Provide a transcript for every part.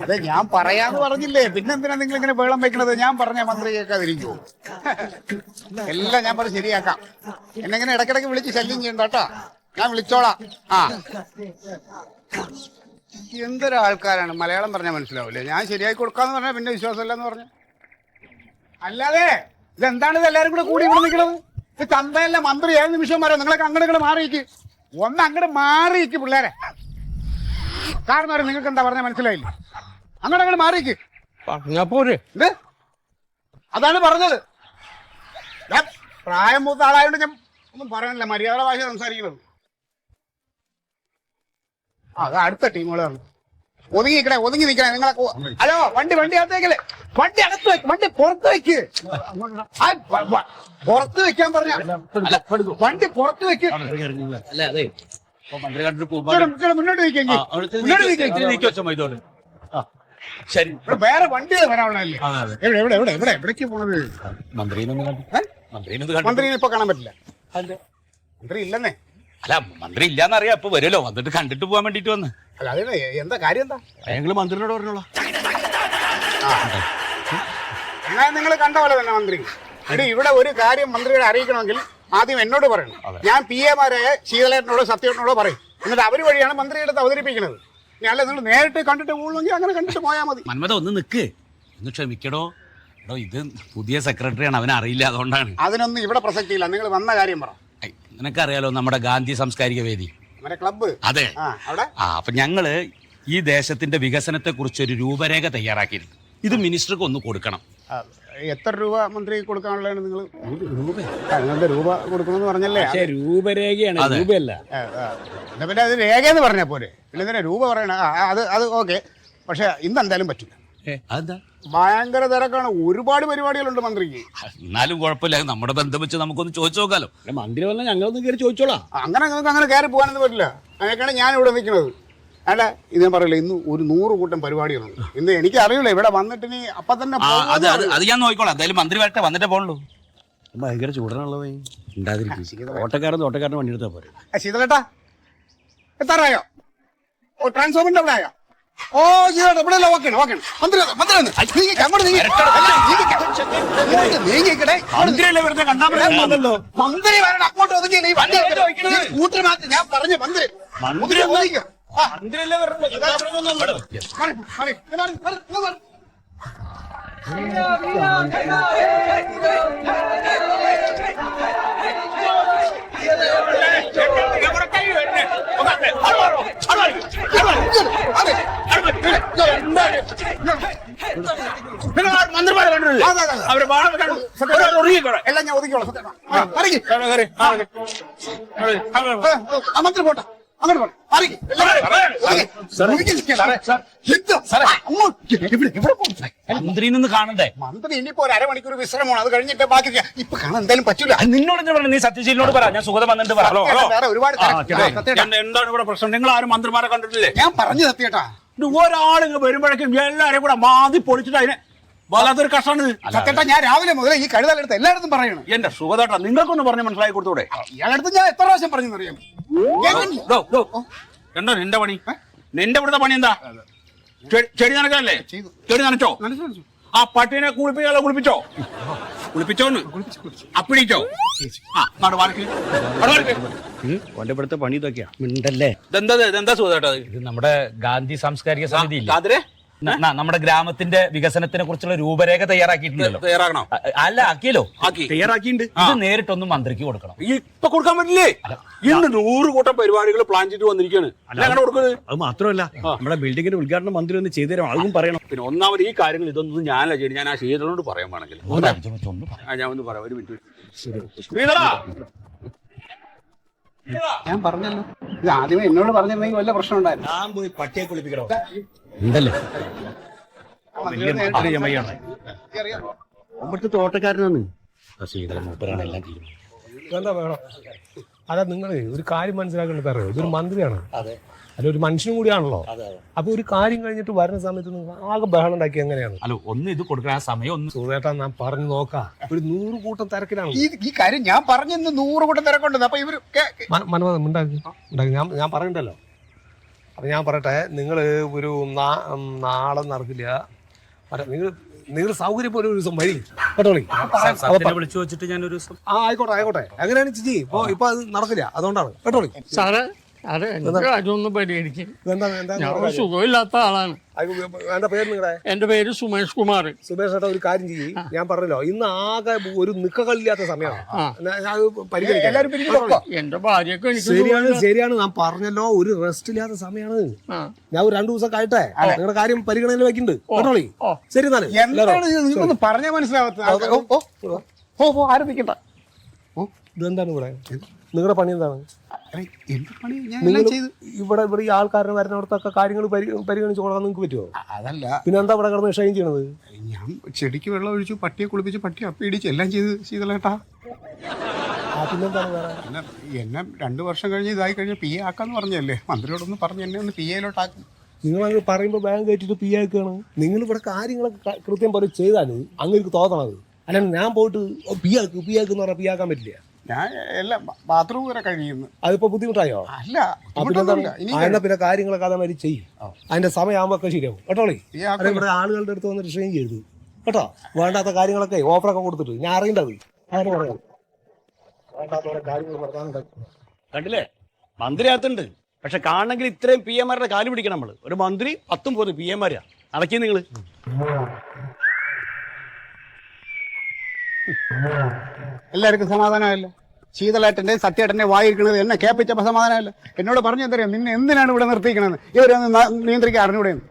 അതെ ഞാൻ പറയാന്ന് പറഞ്ഞില്ലേ, പിന്നെന്തിനാ നിങ്ങൾ ഇങ്ങനെ വെള്ളം വെക്കണത്? ഞാൻ പറഞ്ഞ മന്ത്രി കേൾക്കാതിരിക്കുവോ? എല്ലാം ഞാൻ പറഞ്ഞ് ശരിയാക്കാം. എന്നെങ്ങനെ ഇടയ്ക്കിടയ്ക്ക് വിളിച്ച് ശല്യം ചെയ്യണ്ട കേട്ടോ, ഞാൻ വിളിച്ചോളാം. ആ എന്തൊരാൾക്കാരാണ്, മലയാളം പറഞ്ഞാൽ മനസ്സിലാവില്ലേ? ഞാൻ ശരിയാക്കി കൊടുക്കാന്ന് പറഞ്ഞാൽ പിന്നെ വിശ്വാസമല്ല എന്ന് പറഞ്ഞു. അല്ലാതെ ഇതെന്താണ് ഇത് എല്ലാവരും കൂടെ കൂടി ഇവിടെ നിൽക്കണത്? ഇത് ചന്തയല്ല, മന്ത്രി ഏത് നിമിഷം വരാം. നിങ്ങളൊക്കെ അങ്ങോട്ട് മാറിയിക്ക്, ഒന്ന് അങ്ങോട്ട് മാറിയിക്ക് പിള്ളേരെ. കാരണം നിങ്ങൾക്ക് എന്താ പറഞ്ഞാൽ മനസ്സിലായില്ലേ? അങ്ങോട്ട് മാറിയിക്ക്. എന്ത് അതാണ് പറഞ്ഞത്. ഞാൻ പ്രായം മൂത്ത ആളായോണ്ട് ഞാൻ ഒന്നും പറയാനില്ല, മര്യാദ ഭാഷ സംസാരിക്കുന്നത്. അത് അടുത്ത ടീമുകളാണ്. ഒതുങ്ങി നിൽക്കണേ നിങ്ങളെ. ഹലോ, വണ്ടി അകത്തേക്കല്ലേ? വണ്ടി അകത്ത് വെക്ക്, വണ്ടി പുറത്ത് വെക്ക്. പുറത്ത് വെക്കാൻ പറഞ്ഞ വണ്ടി പുറത്ത് വെക്ക്. മുന്നോട്ട് ശരി, വേറെ വണ്ടികൾ വരാനുള്ളതല്ലേ? എവിടേക്ക് പോണത്? മന്ത്രിനെ ഇപ്പൊ കാണാൻ പറ്റില്ല. മന്ത്രി ഇല്ലെന്നേ. അല്ല, മന്ത്രി ഇല്ലാന്നറിയാം, ഇപ്പൊ വരുമല്ലോ, വന്നിട്ട് കണ്ടിട്ട് പോകാൻ വേണ്ടിട്ട് വന്ന്. അല്ല അതെ, എന്താ കാര്യം? എന്താ ഞങ്ങള് മന്ത്രിനോട് പറഞ്ഞോളാം. അങ്ങനെ നിങ്ങൾ കണ്ട പോലെ തന്നെ മന്ത്രി. ഇവിടെ ഒരു കാര്യം മന്ത്രിയുടെ അറിയിക്കണമെങ്കിൽ ആദ്യം എന്നോട് പറയണം. ഞാൻ PA-മാരായ ശീതളേട്ടനോടോ സത്യേട്ടനോടോ പറയും. എന്നിട്ട് അവർ വഴിയാണ് മന്ത്രിയുടെ അടുത്ത് അവതരിപ്പിക്കുന്നത്. അല്ല, നിങ്ങൾ നേരിട്ട് കണ്ടിട്ട് പോകുമെങ്കിൽ അങ്ങനെ കണ്ടിട്ട് പോയാൽ മതി. മന്മഥ ഒന്ന് നിൽക്ക്, ഒന്ന് ക്ഷമിക്കടോ. എടോ, ഇത് പുതിയ സെക്രട്ടറിയാണ്, അവനെ അറിയില്ല, അതുകൊണ്ടാണ്. അതിനൊന്നും ഇവിടെ പ്രസക്തിയില്ല. നിങ്ങൾ വന്ന കാര്യം പറ. നിനക്കറിയാലോ നമ്മുടെ ഗാന്ധി സാംസ്കാരിക വേദി, നമ്മുടെ ക്ലബ്ബ്. അതെ, അപ്പൊ ഞങ്ങള് ഈ ദേശത്തിന്റെ വികസനത്തെ കുറിച്ച് ഒരു രൂപരേഖ തയ്യാറാക്കിയിരുന്നു. ഇത് മിനിസ്റ്റർക്ക് ഒന്ന് കൊടുക്കണം. എത്ര രൂപ മന്ത്രി കൊടുക്കാനുള്ളതാണ്? നിങ്ങൾ നിങ്ങളുടെ രൂപ കൊടുക്കണമെന്ന് പറഞ്ഞല്ലേ? രൂപരേഖയാണ്, രൂപയല്ല. പിന്നെ അത് രേഖ എന്ന് പറഞ്ഞാൽ പോരെ, പിന്നെ രൂപ പറയണ. അത് ഓക്കെ, പക്ഷെ ഇന്ന് എന്തായാലും പറ്റില്ല. അതെന്താ? ഭയങ്കര തിരക്കാണ്, ഒരുപാട് പരിപാടികളുണ്ട് മന്ത്രിക്ക്. എന്നാലും കുഴപ്പമില്ല, നമ്മുടെ ബന്ധം വെച്ച് നമുക്കൊന്ന് ചോദിച്ചു നോക്കാലോ. മന്ത്രി വന്നാൽ ഞങ്ങളൊന്ന് കയറി ചോദിച്ചോളാം. അങ്ങനെ നിങ്ങൾക്ക് അങ്ങനെ കയറി പോകാനൊന്നും പറ്റില്ല. അങ്ങനെയൊക്കെയാണ് ഞാൻ ഇവിടെ നിൽക്കുന്നത്. അല്ല, ഇത് ഞാൻ പറയില്ല, ഇന്ന് ഒരു 100 കൂട്ടം പരിപാടികളുണ്ട്. ഇന്ന് എനിക്ക് അറിയില്ല, ഇവിടെ വന്നിട്ട് നീ അപ്പൊ തന്നെ അത് ഞാൻ നോക്കിക്കോളാം. എന്തായാലും മന്ത്രി വരട്ടെ, വന്നിട്ടേ പോകണല്ലോ. ഭയങ്കര ചൂടനുള്ളവേ. ഓട്ടക്കാരന് വണ്ടി എടുത്താൽ പോരെ. ശീതളേട്ടാ എത്താറായോ? ട്രാൻസ്ഫോമറിന്റെ അവിടെ ആയോ? ഓ ശീതളേട്ടാ ഇവിടെ ഓക്കെയാണ്. മന്ത്രി വരണം, അങ്ങോട്ട് ഒതുക്കി. കൂട്ടർ മാറ്റി ഞാൻ പറഞ്ഞു. മന്ത്രി ഒതുക്കുക. മന്ത്രിമാരെ കണ്ടില്ലേ? എല്ലാം ഞാൻ ഒതുക്കിയോളാം. മന്ത്രി പോട്ടെ, അങ്ങോട്ട് പോട്ടെ. മന്ത്രി നിന്ന് കാണണ്ടേ? മന്ത്രി ഇനിയിപ്പോ ഒരു അരമണിക്കൂർ വിശ്രമമാണ്, അത് കഴിഞ്ഞിട്ട് ബാക്കി ഇപ്പൊ കാണാൻ എന്തായാലും പറ്റൂല. നിന്നോട് പറഞ്ഞു, നീ സത്യശീലിനോട് പറ, ഞാൻ സുഖം വന്നിട്ട് പറ. വേറെ ഒരുപാട് എന്താണ് ഇവിടെ പ്രശ്നം? നിങ്ങൾ ആരും മന്ത്രിമാരെ കണ്ടിട്ടില്ലേ? ഞാൻ പറഞ്ഞു സത്യേട്ടാ, ഒരാളിങ്ങ് വരുമ്പോഴേക്കും എല്ലാരും കൂടെ മാതി പൊളിച്ചിട്ട് അതിനെ വല്ലാത്തൊരു കഷ്ടമാണ്. സത്യേട്ടാ, ഞാൻ രാവിലെ മുതൽ ഈ കഴുതലെടുത്ത് എല്ലായിടത്തും പറയണം. എന്റെ സുഖതാട്ടാ, നിങ്ങൾക്കൊന്ന് പറഞ്ഞ് മനസ്സിലാക്കി കൊടുത്തൂടെ? ഇയാളടുത്ത് ഞാൻ എത്ര പ്രാവശ്യം പറഞ്ഞു അറിയാം. എന്താ നിന്റെ പണി? നിന്റെ ഇവിടുത്തെ പണി എന്താ? ചെടി നനക്കല്ലേ? ചെടി നനച്ചോ? ആ പട്ടീനെ കുളിപ്പിച്ചോ? കുളിപ്പിച്ചോന്ന് അപ്പിടിച്ചോ? ഓന്റെ ഇവിടുത്തെ പണി ഇതൊക്കെയാ. മിണ്ടല്ലേ? ഇതെന്താ സുഖതാട്ടാ? ഇത് നമ്മുടെ ഗാന്ധി സാംസ്കാരിക സമിതി ഇല്ലേ? നമ്മുടെ ഗ്രാമത്തിന്റെ വികസനത്തിനെ കുറിച്ചുള്ള രൂപരേഖ തയ്യാറാക്കിയിട്ടുണ്ടല്ലോ. തയ്യാറാക്കണോ? അല്ല, ആക്കിയല്ലോ. തയ്യാറാക്കിയിട്ടുണ്ട്. ഇത് നേരിട്ടൊന്നും മന്ത്രിക്ക് കൊടുക്കണം. ഇപ്പൊ കൊടുക്കാൻ പറ്റില്ലേ? ഇന്ന് 100 കൂട്ടം പരിപാടികൾ പ്ലാൻ ചെയ്ത് വന്നിരിക്കുകയാണ്. അത് മാത്രമല്ല, നമ്മുടെ ബിൽഡിങ്ങിന്റെ ഉദ്ഘാടനം മന്ത്രി ഒന്ന് ചെയ്തു തരാം, അതും പറയണം. പിന്നെ ഒന്നാമത് ഈ കാര്യങ്ങൾ ഇതൊന്നും ഞാനല്ല ചെയ്യണം, ഞാൻ ആ ശീതളോട് പറയാൻ വേണമെങ്കിൽ ഞാൻ ഒന്ന് പറയാം. ഒരു മിനിറ്റ്. ഞാൻ പറഞ്ഞല്ലോ, ഇത് ആദ്യമേ എന്നോട് പറഞ്ഞിരുന്നെങ്കിൽ വല്ല പ്രശ്നം ഉണ്ടായിരുന്നു. ഞാൻ പോയി പട്ടിയെ കുളിപ്പിക്കണോ? ഉണ്ടല്ലേ? ഇവിടുത്തെ തോട്ടക്കാരനാണ് മൂപ്പരാണ് എല്ലാം തീരുമാനം. എന്താ വേണം? അതാ നിങ്ങൾ ഒരു കാര്യം മനസ്സിലാക്കേണ്ടത് അറിയോ? ഇതൊരു മന്ത്രിയാണ്, അല്ല ഒരു മനുഷ്യനും കൂടിയാണല്ലോ. അപ്പൊ ഒരു കാര്യം കഴിഞ്ഞിട്ട് വരുന്ന സമയത്ത് ആകെ ബഹളം ഉണ്ടാക്കി എങ്ങനെയാണ്? അല്ല, ഒന്ന് ഇത് കൊടുക്കാൻ സമയം ഒന്ന് സുഖേട്ടാ, ഞാൻ പറഞ്ഞു നോക്കാം. ഒരു 100 കൂട്ടം തിരക്കിലാണ് ഈ കാര്യം. ഞാൻ പറഞ്ഞു 100 കൂട്ടം തിരക്കുണ്ടെന്ന്. അപ്പൊ ഇവര് മനോണ്ടാക്കി ഞാൻ പറയണ്ടല്ലോ. അപ്പൊ ഞാൻ പറയട്ടെ, നിങ്ങൾ ഒരു നാളെ നടക്കില്ല. നിങ്ങൾ സൗകര്യം പോലെ ഒരു ദിവസം വഴി കേട്ടോളി. വിളിച്ചു വെച്ചിട്ട് ഞാൻ ഒരു ദിവസം ആയിക്കോട്ടെ എങ്ങനെയാണ് ചേച്ചി? ഇപ്പൊ അത് നടക്കില്ല, അതുകൊണ്ടാണ് കേട്ടോളി. സാറേ അതെ അതൊന്നും പരിഹരിക്കും. ഞാൻ സുഖമില്ലാത്ത ആളാണ്. എന്താ പേര് നിങ്ങളുടെ? എന്റെ പേര് സുമേഷ് കുമാർ. സുമേഷ് ചേട്ടാ, ഒരു കാര്യം ചെയ്യും, ഞാൻ പറഞ്ഞല്ലോ ഇന്ന് ആകെ ഒരു നിക്കകളില്ലാത്ത സമയമാണ്. എന്റെ ഭാര്യയൊക്കെ ശരിയാണ്, ഞാൻ പറഞ്ഞല്ലോ ഒരു റെസ്റ്റ് ഇല്ലാത്ത സമയമാണ്. ഞാൻ ഒരു 2 ദിവസം കഴിട്ടെ നിങ്ങളുടെ കാര്യം പരിഗണനയിൽ വെക്കുന്നുണ്ട് കേട്ടോളി. ശരി എന്നാലും പറഞ്ഞ മനസ്സിലാവാത്ത ആരംഭിക്കണ്ട. ഇതെന്താണ് ഇവിടെ നിങ്ങളുടെ പണി? എന്താണ് എന്ത് പണി? ഇവിടെ ഈ ആൾക്കാരെ വരുന്നിടത്തൊക്കെ കാര്യങ്ങൾ പരിഗണിച്ച് കൊടുക്കാൻ നിങ്ങൾക്ക് പറ്റുമോ? അതല്ല, പിന്നെ എന്താ ഇവിടെ കിടന്ന് ഷൈൻ ചെയ്യണത്? ഞാൻ ചെടിക്ക് വെള്ളം ഒഴിച്ചു, പട്ടിയെ കുളിപ്പിച്ച്, പട്ടി അപ്പി ഇടിച്ച് എല്ലാം ചെയ്ത് ശീതളേട്ടാ. പിന്നെന്താണ് വേറെ? എന്നെ 2 വർഷം കഴിഞ്ഞ് ഇതായി കഴിഞ്ഞാൽ പി എ ആക്കാന്ന് പറഞ്ഞല്ലേ, മന്ത്രിയോടൊന്ന് പറഞ്ഞ് എന്നെ ഒന്ന് പി എയിലോട്ടാക്കും. നിങ്ങൾ അങ്ങ് പറയുമ്പോൾ ബാങ്ക് കയറ്റിട്ട് പി ആക്കുകയാണ്. നിങ്ങൾ ഇവിടെ കാര്യങ്ങളൊക്കെ കൃത്യം പോലെ ചെയ്താൽ അങ്ങനെ തോന്നണത്. അല്ലാണ്ട് ഞാൻ പോയിട്ട് പി ആക്കുന്ന പറഞ്ഞാൽ പി ആക്കാൻ പറ്റില്ല. ഞാൻ എല്ലാം ബാത്റൂം വരെ കഴിയുന്നു. അതിപ്പോ ബുദ്ധിമുട്ടായോ? അല്ല, പിന്നെ കാര്യങ്ങളൊക്കെ അതേമാതിരി ചെയ്യും. അതിന്റെ സമയമാകുമ്പോ ഒക്കെ ശരിയാവും കേട്ടോളി. ഇവിടെ ആളുകളുടെ അടുത്ത് വന്നിട്ട് ട്രെയിൻ ചെയ്തു കേട്ടോ. വേണ്ടാത്ത കാര്യങ്ങളൊക്കെ ഓഫറൊക്കെ കൊടുത്തിട്ട് ഞാൻ അറിയേണ്ടത് പറയാം. വേണ്ടാത്ത കാര്യങ്ങൾ കണ്ടില്ലേ, മന്ത്രി അകത്തുണ്ട്. പക്ഷെ കാണണമെങ്കിൽ ഇത്രയും പി എമാരുടെ കാല് പിടിക്കണം നമ്മള്. ഒരു മന്ത്രി 10 പി എമാരാ നടക്കി. നിങ്ങള് എല്ലാവർക്കും സമാധാനമല്ല. ശീതളേട്ടന്റെ സത്യേട്ടന്റെ വായിരിക്കണത് എന്നെ കേൾപ്പിച്ചപ്പോ സമാധാനമല്ല. എന്നോട് പറഞ്ഞു എന്തറിയാം, നിന്നെ എന്തിനാണ് ഇവിടെ നിർത്തിക്കണെന്ന്. ഇവരൊന്ന് നിയന്ത്രിക്കാൻ അറിഞ്ഞൂടെന്ന്.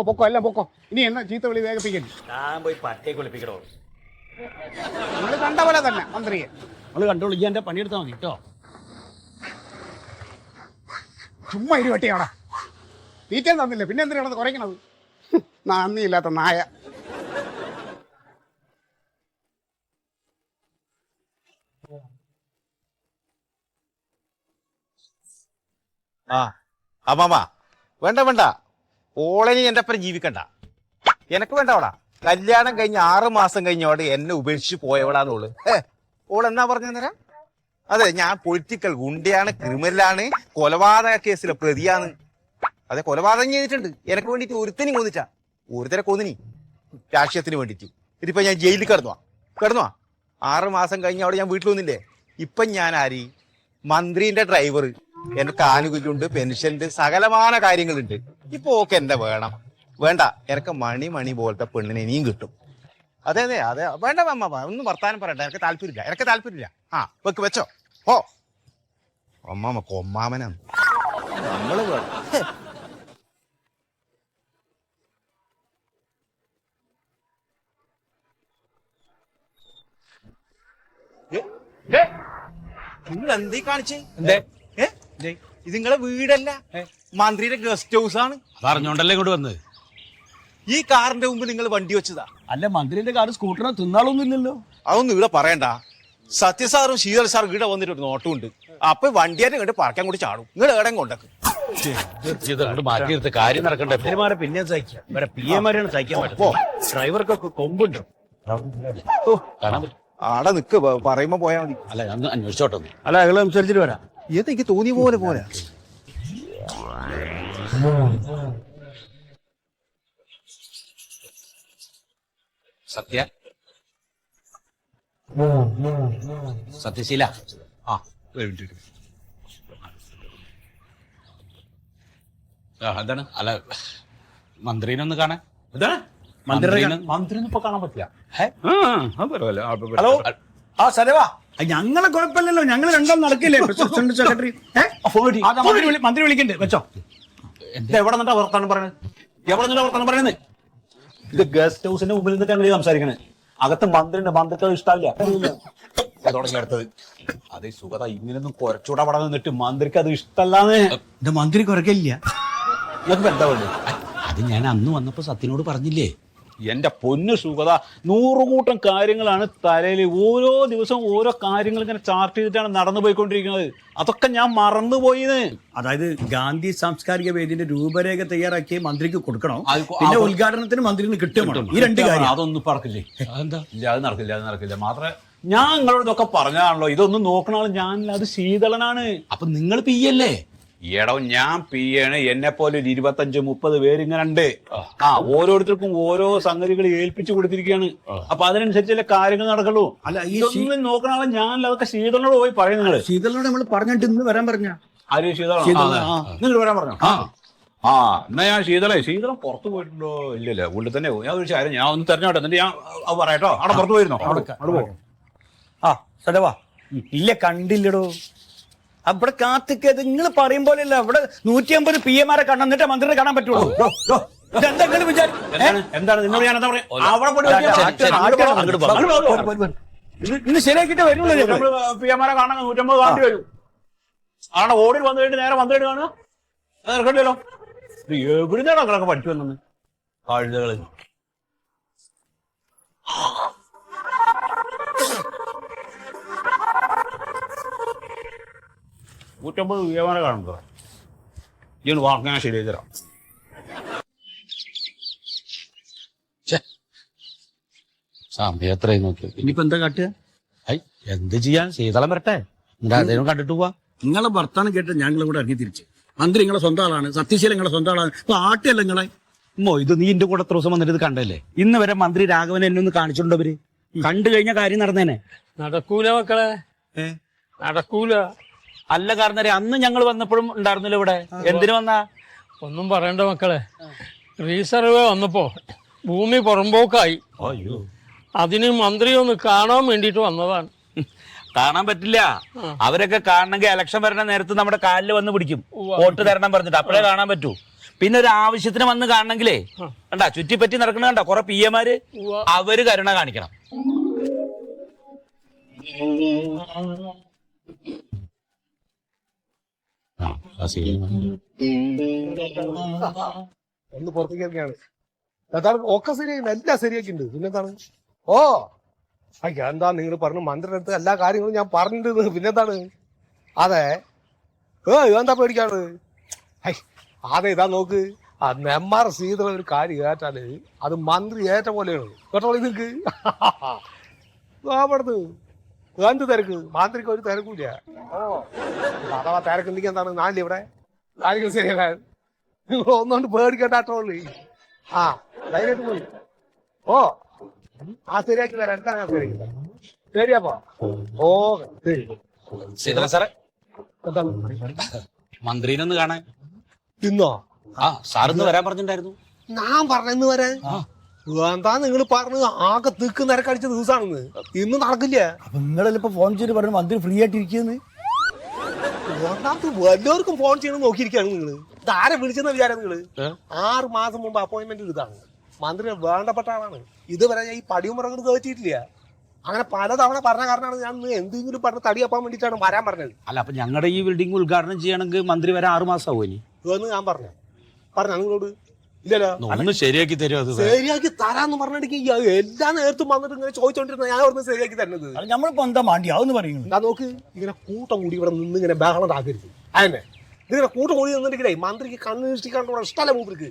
പൊക്കോ എല്ലാം പൊക്കോ. ഇനി എന്നെ ചീത്ത വിളി വേഗപ്പിക്കരുത്. ഞാൻ പോയി പട്ടിയെ കുളിപ്പിക്കണോ? നിങ്ങൾ കണ്ട പോലെ തന്നെ മന്ത്രിയെ നമ്മള് കണ്ടോളൂ. ഈ എന്റെ പണിയെടുത്താൽ മതി കേട്ടോ. ചുമ്മാ ഇരുവട്ടിയാടാ. തീറ്റം തന്നില്ല, പിന്നെ എന്തിനാണ് കുറയ്ക്കണത്? നന്ദിയില്ലാത്ത നായ. അമ്മാമ വേണ്ട, ഓളനി എന്റെ അപ്പുറം ജീവിക്കണ്ട. എനക്ക് വേണ്ടവടാ. കല്യാണം കഴിഞ്ഞ് 6 മാസം കഴിഞ്ഞോടെ എന്നെ ഉപേക്ഷിച്ച് പോയവളാന്നോള്. ഓളെന്നാ പറഞ്ഞുതരാം? അതെ, ഞാൻ പൊളിറ്റിക്കൽ ഗുണ്ടയാണ്, ക്രിമിനലാണ്, കൊലപാതക കേസിലെ പ്രതിയാണ്. അതെ, കൊലപാതകം ചെയ്തിട്ടുണ്ട്. എനക്ക് വേണ്ടിട്ട് ഒരുത്തനും കൊന്നിട്ടാ. ഒരുത്തരെ കൊന്നിനി രാഷ്ട്രീയത്തിന് വേണ്ടിട്ട്. ഇതിപ്പോ ഞാൻ ജയിലിൽ കിടന്നുവാ 6 മാസം കഴിഞ്ഞ അവിടെ ഞാൻ വീട്ടിൽ വന്നില്ലേ. ഇപ്പൊ ഞാൻ ആര്? മന്ത്രിന്റെ ഡ്രൈവർ. എനിക്ക് ആനുകൂല്യമുണ്ട്, പെൻഷനുണ്ട്, സകലമാന കാര്യങ്ങളുണ്ട്. ഇപ്പൊ ഓക്കെ എന്താ വേണ്ട. എനക്ക് മണി പോലത്തെ പെണ്ണിനെ ഇനിയും കിട്ടും. അതെ വേണ്ട അമ്മ, ഒന്നും വർത്താനം പറയണ്ട. എനിക്ക് താല്പര്യമില്ല. വെച്ചോ. അമ്മാമ കൊമ്മാമനാണ് നമ്മള്. നിങ്ങൾ എന്തേ കാണിച്ചേ? ഇത് നിങ്ങളെ വീടല്ല, മന്ത്രിയുടെ ഗസ്റ്റ് ഹൗസ് ആണ്. പറഞ്ഞോണ്ടല്ലേ ഇങ്ങോട്ട് വന്നത്. ഈ കാറിന്റെ മുമ്പ് നിങ്ങൾ വണ്ടി വെച്ചതാ? അല്ല, മന്ത്രിന്റെ കാറ് സ്കൂട്ടറിനെ തിന്നാളൊന്നും ഇല്ലല്ലോ. അതൊന്നും ഇവിടെ പറയണ്ട. സത്യസാറും ശീതൾ സാറും ഇവിടെ വന്നിട്ട് ഒരു നോട്ടമുണ്ട്. അപ്പൊ വണ്ടിയാരെ കണ്ട് പറക്കാൻ കൂടി ചാടും. നിങ്ങൾ എവിടെയും കൊണ്ടേക്കും. മാറ്റിയെടുത്ത് കാര്യം നടക്കണ്ടേ. പെരുമാറെ പിന്നെ സഹിക്കാം. ഇവരെ പി എമാരെയാണ് സഹിക്കാൻ പറ്റുമോ? ഡ്രൈവർക്കൊക്കെ കൊമ്പുണ്ടോ? കാണാൻ പറ്റും. ആടെ നിക്ക്, പറയുമ്പോ പോയാ മതി. അല്ല, ഞാൻ അന്വേഷിച്ചോട്ടെ. അല്ല, അയാൾ സംസാരിച്ചിട്ട് വരാം. എനിക്ക് തോന്നിയ പോലെ പോരാ. സത്യശീല. എന്താണ്? അല്ല, മന്ത്രിനൊന്ന് കാണാൻ. എന്താണ്? മന്ത്രിനെ ഇപ്പൊ കാണാൻ പറ്റില്ല. ഹലോ, സരവാ, ഞങ്ങളെ കുഴപ്പമില്ലല്ലോ. ഞങ്ങൾ രണ്ടാം നടക്കില്ലേ പ്രസിഡന്റ് സെക്രട്ടറി. മന്ത്രി വിളിക്കണ്ടേ? വെച്ചോ. എവിടെ നിന്നിട്ടാ വർത്താനം പറയുന്നത്? ഇത് ഗസ്റ്റ് ഹൗസിന്റെ മുമ്പിൽ നിന്നിട്ട് ഞങ്ങൾ സംസാരിക്കണേ. അകത്ത് മന്ത്രിക്ക് ഇഷ്ടമില്ല. തുടങ്ങിയെടുത്തത് അതേ സുഖത. ഇങ്ങനൊന്നും കുറച്ചുകൂടെ അവിടെ നിന്നിട്ട് മന്ത്രിക്ക് അത് ഇഷ്ടല്ലാന്ന്. എന്റെ മന്ത്രി കുറയ്ക്കില്ല. നിങ്ങൾക്ക് എന്താ വേണ്ടത്? അത് ഞാൻ അന്ന് വന്നപ്പോ സത്യനോട് പറഞ്ഞില്ലേ. എന്റെ പൊന്നു സുഗത, 100 കൂട്ടം കാര്യങ്ങളാണ് തലയിൽ. ഓരോ ദിവസവും ഓരോ കാര്യങ്ങൾ ഇങ്ങനെ ചാർട്ട് ചെയ്തിട്ടാണ് നടന്നു പോയിക്കൊണ്ടിരിക്കുന്നത്. അതൊക്കെ ഞാൻ മറന്നുപോയിന്ന്. അതായത് ഗാന്ധി സാംസ്കാരിക വേദിന്റെ രൂപരേഖ തയ്യാറാക്കി മന്ത്രിക്ക് കൊടുക്കണം. പിന്നെ ഉദ്ഘാടനത്തിന് മന്ത്രിന് കിട്ടും. ഈ 2 കാര്യം അതൊന്നും പറക്കില്ലേ? അതെന്താ? ഇല്ല, അത് നടക്കില്ല. മാത്രമേ ഞാൻ നിങ്ങളോട് ഇതൊക്കെ പറഞ്ഞതാണല്ലോ. ഇതൊന്നും നോക്കണ ആൾ ഞാനല്ല, അത് ശീതളനാണ്. അപ്പൊ നിങ്ങൾ പിയല്ലേ? എടോ ഞാൻ പിയാണ് എന്നെ പോലെ ഒരു 25-30 പേര് ഇങ്ങനെ ഉണ്ട്. ഓരോരുത്തർക്കും ഓരോ സംഗതികൾ ഏൽപ്പിച്ചു കൊടുത്തിരിക്കുകയാണ്. അപ്പൊ അതിനനുസരിച്ചല്ലേ കാര്യങ്ങൾ നടക്കുള്ളൂ. അല്ല ഇതൊന്നും നോക്കണ ആളെ ഞാൻ അതൊക്കെ ശീതളിനോട് പോയി പറയും. നിങ്ങള് ശീതളിനോട് നമ്മൾ പറഞ്ഞിട്ട് ഇന്ന് വരാൻ പറഞ്ഞ ആര് ശീതള നിങ്ങൾ വരാൻ പറഞ്ഞു. എന്നാ ഞാൻ ശീതളം പുറത്തു പോയിട്ടുണ്ടോ? ഇല്ലല്ലോ, ഉള്ളിൽ തന്നെ പോയി. ഞാൻ ഒരു കാര്യം ഞാൻ ഒന്ന് തെരഞ്ഞോട്ടെ, എന്നിട്ട് ഞാൻ അത് പറയാട്ടോ. അവിടെ പുറത്തു പോയിരുന്നോ? അവിടെ പോകും. സദവാ ഇല്ല കണ്ടില്ലടോ. അവിടെ കാത്തിക്കത് നിങ്ങൾ പറയും പോലെയല്ല. ഇവിടെ 150 PM-മാരെ കണ്ടിട്ട് മന്ത്രിനെ കാണാൻ പറ്റുള്ളൂ. എന്താണ് നിന്നോട് ഞാൻ എന്താ പറയാ? അവിടെ ഇന്ന് ശരിയാക്കിട്ട് വരുള്ളൂ. PM-മാരെ കാണാൻ 150 കാണേണ്ടി വരും. അവിടെ ഓടി വന്നു കഴിഞ്ഞിട്ട് നേരെ മന്ത്രിയായിട്ട് കാണുക അത് നടക്കണ്ടല്ലോ. എവിടുന്നാണ് അങ്ങനെയൊക്കെ പഠിച്ചു വന്നത് കഴുതകള്? 150 PM-മാരെ കാണുന്നത് ഇയാണ് വാർത്ത. ഞാൻ ശരിയായി തരാം. സമയം എത്രയും നോക്കി ഇനിയിപ്പോ എന്താ കാട്ടുക? എന്ത് ചെയ്യാൻ? ശീതളം വരട്ടെ, അദ്ദേഹം കണ്ടിട്ട് പോവാ. നിങ്ങളെ വർത്താനം കേട്ട് ഞങ്ങളെ കൂടെ ഇറങ്ങി തിരിച്ച്. മന്ത്രി നിങ്ങളെ സ്വന്തം ആളാണ്, സത്യശീലം നിങ്ങളെ സ്വന്തം ആളാണ്. ഇപ്പൊ ആട്ടിയല്ല നിങ്ങളെ. ഇത് നീ എന്റെ കൂടെ എത്ര ദിവസം വന്നിട്ട് ഇത് കണ്ടല്ലേ? ഇന്ന് വരെ മന്ത്രി രാഘവൻ എന്നെ ഒന്ന് കാണിച്ചിട്ടുണ്ടോ? അവര് കണ്ടു കഴിഞ്ഞ കാര്യം നടന്നേനെ. നടക്കൂല മക്കളെ, നടക്കൂല. അല്ല കാരണരെ അന്ന് ഞങ്ങൾ വന്നപ്പോഴും ഉണ്ടായിരുന്നില്ല ഇവിടെ. എന്തിനു വന്നാ? ഒന്നും പറയണ്ട മക്കളെ, റീസർവേ വന്നപ്പോ ഭൂമി പുറമ്പോക്കായി. അതിന് മന്ത്രി ഒന്ന് കാണാൻ വേണ്ടിട്ട് വന്നതാണ്. കാണാൻ പറ്റില്ല. അവരൊക്കെ കാണണമെങ്കിൽ ഇലക്ഷൻ വരണ നേരത്ത് നമ്മുടെ കാലിൽ വന്ന് പിടിക്കും, വോട്ട് തരണം പറഞ്ഞിട്ട്. അപ്പോഴേ കാണാൻ പറ്റൂ. പിന്നെ ഒരു ആവശ്യത്തിന് വന്ന് കാണണമെങ്കിലേ കണ്ടാ ചുറ്റിപ്പറ്റി നടക്കണ കണ്ട കുറെ PM-മാര് അവര് കരുണ കാണിക്കണം. ഒന്ന് പുറത്തേക്ക് ഇറങ്ങിയാണ്. അതാണ് ഒക്കെ ശരിയാക്കി, എല്ലാം ശരിയാക്കിയിട്ടുണ്ട്. പിന്നെന്താണ്? ഓ എന്താ നിങ്ങൾ പറഞ്ഞു മന്ത്രിയുടെ അടുത്ത് എല്ലാ കാര്യങ്ങളും ഞാൻ പറഞ്ഞിട്ടുണ്ട്. പിന്നെന്താണ്? അതെ എന്താ പേടിക്കാണ്? അതെ ഇതാ നോക്ക്, ആ നെമ്മാർ സീതള ഒരു കാര്യം ഏറ്റാല് അത് മന്ത്രി ഏറ്റ പോലെയാണ് കേട്ടോ. നിങ്ങക്ക് അവിടുന്ന് എന്ത് തിരക്ക്? മന്ത്രിക്ക് ഒരു തിരക്കൂല. അഥവാ തിരക്കുണ്ടെങ്കിൽ എന്താണ് നാട്ടിൽ ഇവിടെ കാര്യങ്ങൾ ശരിയാക്കാൻ. നിങ്ങൾ ഒന്നുകൊണ്ട് പേടിക്കേട്ടാട്ടോളൂ. ആ ധൈര്യമായിട്ട് പോയി. ഓ ശരിയാക്കി തരാം. എന്താ ശരിയാക്കി തരാം. ശരിയാപ്പോ. ഓ ശരി. ശീതള സാറേ, എന്താണ് മന്ത്രീനൊന്ന് കാണാൻ ഇന്നോ? സാറിന്ന് വരാൻ പറഞ്ഞിട്ടുണ്ടായിരുന്നു. ഞാൻ പറഞ്ഞെന്ന് വരാൻ. എന്താ നിങ്ങൾ പറഞ്ഞത്? ആകെ തിക്ക് നിരക്കടിച്ച ദിവസമാണെന്ന്. ഇന്ന് നടക്കില്ല. അപ്പൊ നിങ്ങളെല്ലാം ഫോൺ ചെയ്ത് പറഞ്ഞു മന്ത്രി ഫ്രീ ആയിട്ട് ഇരിക്കുന്നു. വല്ലവർക്കും ഫോൺ ചെയ്യണം നോക്കിയിരിക്കുകയാണ് നിങ്ങൾ. ഇത് ആരെ വിളിച്ചെന്ന വിചാരം? നിങ്ങള് 6 മാസം മുമ്പ് അപ്പോയിന്റ്മെന്റ് ഇതാണ്. മന്ത്രി വേണ്ടപ്പെട്ട ആളാണ്. ഇതുവരെ ഞാൻ ഈ പടിയും മുറങ്ങും കേട്ടിട്ടില്ല. അങ്ങനെ പലതവണ പറഞ്ഞ കാരണമാണ് ഞാൻ എന്തെങ്കിലും പറഞ്ഞ് തടിയപ്പാൻ വേണ്ടിയിട്ടാണ് വരാൻ പറഞ്ഞത്. അല്ല, അപ്പൊ ഞങ്ങളുടെ ഈ ബിൽഡിംഗ് ഉദ്ഘാടനം ചെയ്യണമെങ്കിൽ മന്ത്രി വരാൻ 6 മാസം ആവുമോ? ഇനി ഇതെന്ന് ഞാൻ പറഞ്ഞ നിങ്ങളോട് ഇല്ലല്ലോ. ഒന്ന് ശരിയാക്കി തരുമോ? അത് ശരിയാക്കി തരാന്ന് പറഞ്ഞിട്ടുണ്ടെങ്കിൽ എല്ലാ നേരത്തും വന്നിട്ട് ഇങ്ങനെ ചോദിച്ചോണ്ടിരുന്ന ഞാൻ അവിടെ ശരിയാക്കി തരുന്നത്. നമ്മളിപ്പോ എന്താ മാണ്ടി അതൊന്ന് പറയുന്നത്? ഞാൻ നോക്ക്, ഇങ്ങനെ കൂട്ടം കൂടി ഇവിടെ നിന്ന് ഇങ്ങനെ ബഹളം ഉണ്ടാക്കരുത്. അതന്നെ ഇതിങ്ങനെ കൂട്ടം കൂടി നിന്നിട്ടേ മന്ത്രിക്ക് കണ്ണുഷ്ടിക്കാനുള്ള ഇഷ്ടമല്ല മൂപ്പർക്ക്.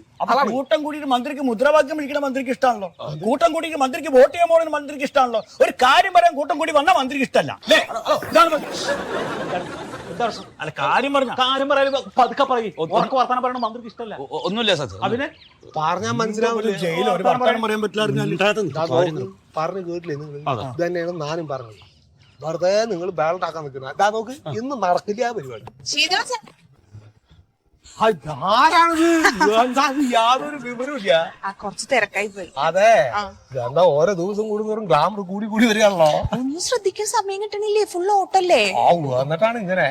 കൂട്ടം കൂടിയിട്ട് മന്ത്രിക്ക് മുദ്രാവാക്യം വിളിക്കണ മന്ത്രിക്ക് ഇഷ്ടമാണല്ലോ. കൂട്ടം കൂടിയിട്ട് മന്ത്രിക്ക് വോട്ട് ചെയ്യാൻ പോകുന്ന മന്ത്രിക്ക് ഇഷ്ടമാണല്ലോ. ഒരു കാര്യം പറയാൻ കൂട്ടം കൂടി വന്നാൽ മന്ത്രിക്ക് ഇഷ്ടമല്ല. അല്ല, കാര്യം പറയാൻ പതുക്കെ പറയും. വർത്താനം പറയണ മന്ത്രിക്ക് ഇഷ്ടമല്ല. ഒന്നുമില്ല സാർ. അതിനെ പറഞ്ഞാൽ മനസ്സിലാവില്ല. പറയാൻ പറ്റില്ല. പറഞ്ഞു കേട്ടില്ലേ നിങ്ങൾ? ഇത് തന്നെയാണ് ഞാനും പറഞ്ഞത്. വെറുതെ നിങ്ങൾ ബാലൻസ് ആക്കാൻ നിൽക്കുന്നത്. അതാ നോക്ക്, ഇന്ന് നടക്കില്ല പരിപാടി. ആരാണിത്? യാതൊരു വിവരമില്ല. കുറച്ച് തിരക്കായി പോയി. അതെ, എന്താ ഓരോ ദിവസം കൂടുന്നവരും ഗ്ലാമർ കൂടി കൂടി വരികയാണല്ലോ. ഒന്നും ശ്രദ്ധിക്കാൻ സമയം കിട്ടണില്ലേ? ഫുൾ ഓട്ടല്ലേ? എന്നിട്ടാണ് ഇങ്ങനെ.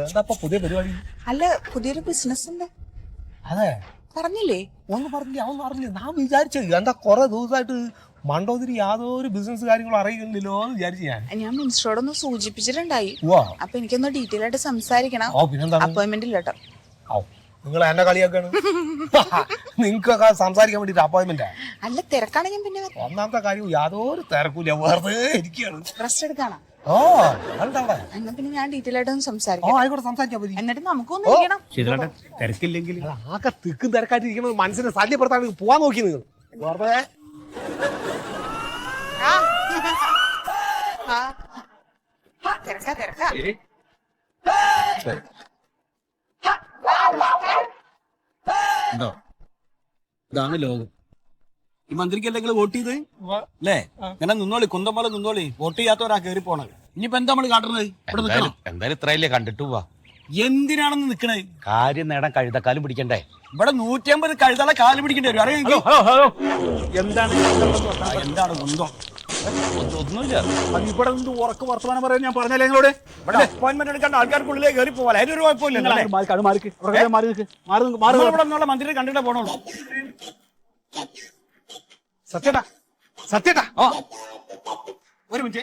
എന്താ പുതിയ പരിപാടി? അല്ല, പുതിയൊരു ബിസിനസ് ഉണ്ട്. അതെ, പറഞ്ഞില്ലേ? ഒന്ന് പറഞ്ഞില്ല, അവൻ പറഞ്ഞില്ല. ഞാൻ വിചാരിച്ചത് എന്താ കൊറേ ദിവസമായിട്ട് മണ്ടോതിരി യാതൊരു ബിസിനസ് കാര്യങ്ങളും അറിയുന്നില്ലല്ലോ എന്ന് വിചാരിച്ചു ഞാൻ മിനിസ്റ്ററോടൊന്ന് സൂചിപ്പിച്ചിട്ടുണ്ടായി. അപ്പൊ എനിക്കൊന്ന് ഡീറ്റെയിൽ ആയിട്ട് സംസാരിക്കണം. അപ്പോയിന്റ്മെന്റ് ഇല്ല കേട്ടോ. നിങ്ങൾ എന്നെ കളിയാക്കാണ്. നിങ്ങൾക്കൊക്കെ സംസാരിക്കാൻ വേണ്ടിട്ട് അപ്പോയിന്റ്മെന്റ് അല്ല, തിരക്കാണെങ്കിൽ പിന്നെ ഒന്നാമത്തെ കാര്യം യാതൊരു തിരക്കൂല, വെറുതെ ഇരിക്കുകയാണ്. റെസ്റ്റ് എടുക്കാണോ? എന്നാ പിന്നെ ഞാൻ ഡീറ്റെയിൽ ആയിട്ട് സംസാരിക്കാം. ആയിക്കോട്ടെ, സംസാരിക്കാൻ മതി. എന്നിട്ട് നമുക്കൊന്നും ഇരിക്കണം. തിരക്കില്ലെങ്കിൽ ആകെ തിക്കും തിരക്കായിട്ട് ഇരിക്കുന്നത് മനസ്സിനെ ശല്യപ്പെടുത്താൻ പോവാൻ നോക്കി നിങ്ങൾ വെറുതെ. തിരക്കാ. ഉണ്ടോ? ഇതാണ് ലോകം. ഈ മന്ത്രിക്ക് എന്തെങ്കിലും വോട്ട് ചെയ്ത് അല്ലേ? ഇങ്ങനെ നിന്നോളി, കുന്തം പോലെ നിന്നോളി. വോട്ട് ചെയ്യാത്തവരാ കയറി പോണത്. ഇനിയിപ്പോ എന്താ നമ്മള് കാട്ടുന്നത്? ഇവിടെ നിൽക്കണം. എന്തായാലും ഇത്രയല്ലേ കണ്ടിട്ട് പോവാ. എന്തിനാണെന്ന് നിക്കണേ? കാര്യം നേടാൻ കഴുതക്കാലും പിടിക്കണ്ടേ? ഇവിടെ 150 കഴുതാളെ കാല് പിടിക്കേണ്ടി വരും. അറിയാം എന്താണ് എന്താണ് കുന്തം? ഒന്നുമില്ല. ഇവിടെ നിന്ന് ഉറക്ക വർത്തമാനം പറയാൻ ഞാൻ പറഞ്ഞല്ലേ നിങ്ങളോട്? ഇവിടെ അപ്പോയിന്റ്മെന്റ് എടുക്കാണ്ട് ആൾക്കാർക്കുള്ളിലേക്ക് കയറി പോകാൻ അതിനൊരു കുഴപ്പമില്ല. ഇവിടെ നിന്നുള്ള മന്ത്രിയെ കണ്ടിട്ടേ പോണുള്ളൂ. സത്യേട്ടാ, സത്യേട്ടാ, ഓ ഒരു മിനിറ്റ്.